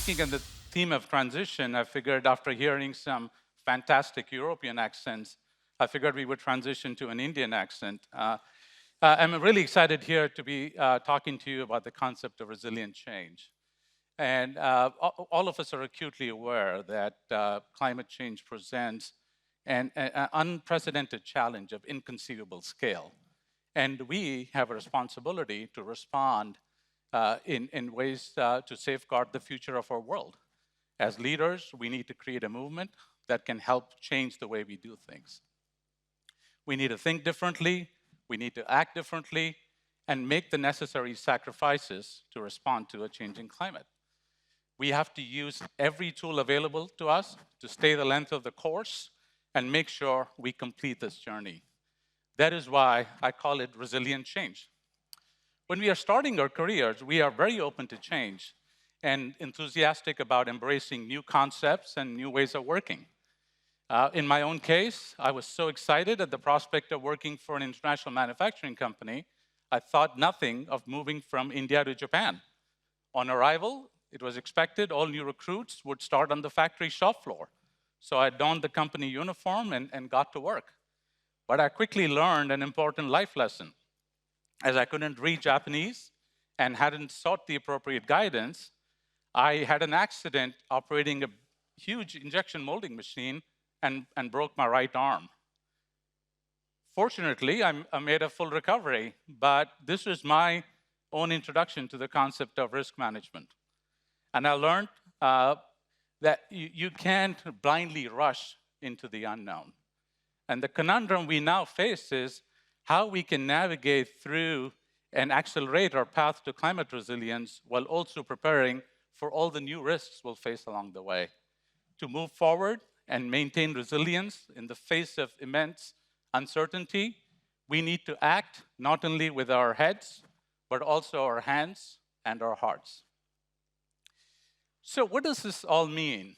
speaking on the theme of transition, I figured after hearing some fantastic European accents, I figured we would transition to an Indian accent. I'm really excited here to be talking to you about the concept of resilient change. And all of us are acutely aware that climate change presents an unprecedented challenge of inconceivable scale. And we have a responsibility to respond in ways to safeguard the future of our world. As leaders, we need to create a movement that can help change the way we do things. We need to think differently, we need to act differently, and make the necessary sacrifices to respond to a changing climate. We have to use every tool available to us to stay the length of the course and make sure we complete this journey. That is why I call it resilient change. When we are starting our careers, we are very open to change and enthusiastic about embracing new concepts and new ways of working. In my own case, I was so excited at the prospect of working for an international manufacturing company, I thought nothing of moving from India to Japan. On arrival, it was expected all new recruits would start on the factory shop floor. So I donned the company uniform and got to work. But I quickly learned an important life lesson. As I couldn't read Japanese and hadn't sought the appropriate guidance, I had an accident operating a huge injection molding machine and broke my right arm. Fortunately, I made a full recovery, but this was my own introduction to the concept of risk management. And I learned that you can't blindly rush into the unknown. And the conundrum we now face is how we can navigate through and accelerate our path to climate resilience while also preparing for all the new risks we'll face along the way. To move forward and maintain resilience in the face of immense uncertainty, we need to act not only with our heads, but also our hands and our hearts. So what does this all mean?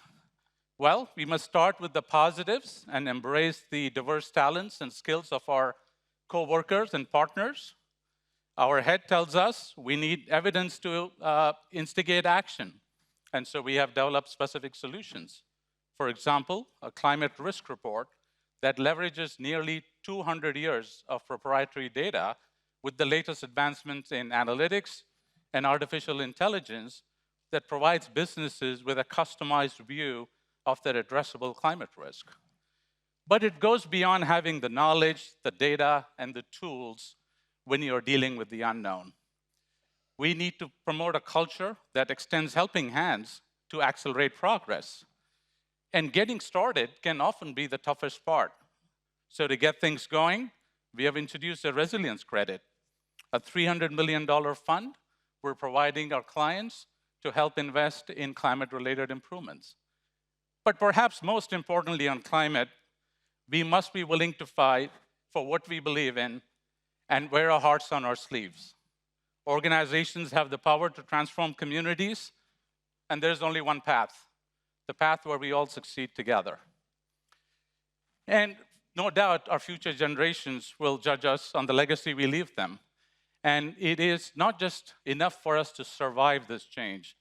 Well, we must start with the positives and embrace the diverse talents and skills of our co-workers and partners. Our head tells us we need evidence to instigate action. And so we have developed specific solutions. For example, a climate risk report that leverages nearly 200 years of proprietary data with the latest advancements in analytics and artificial intelligence that provides businesses with a customized view of their addressable climate risk. But it goes beyond having the knowledge, the data, and the tools when you're dealing with the unknown. We need to promote a culture that extends helping hands to accelerate progress. And getting started can often be the toughest part. So to get things going, we have introduced a resilience credit, a $300 million fund we're providing our clients to help invest in climate-related improvements. But perhaps most importantly on climate, we must be willing to fight for what we believe in and wear our hearts on our sleeves. Organizations have the power to transform communities, and there's only one path, the path where we all succeed together. And no doubt our future generations will judge us on the legacy we leave them. And it is not just enough for us to survive this change.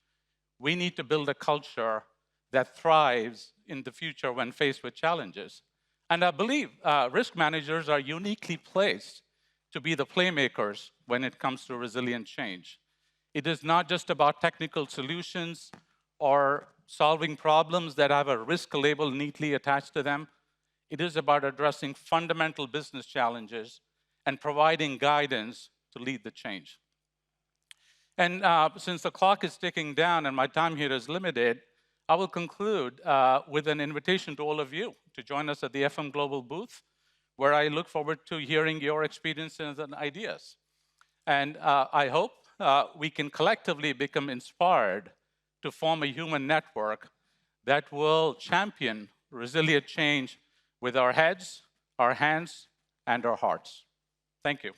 We need to build a culture that thrives in the future when faced with challenges. And I believe risk managers are uniquely placed to be the playmakers when it comes to resilient change. It is not just about technical solutions or solving problems that have a risk label neatly attached to them. It is about addressing fundamental business challenges and providing guidance to lead the change. And since the clock is ticking down and my time here is limited, I will conclude with an invitation to all of you to join us at the FM Global booth, where I look forward to hearing your experiences and ideas. And I hope we can collectively become inspired to form a human network that will champion resilient change with our heads, our hands, and our hearts. Thank you.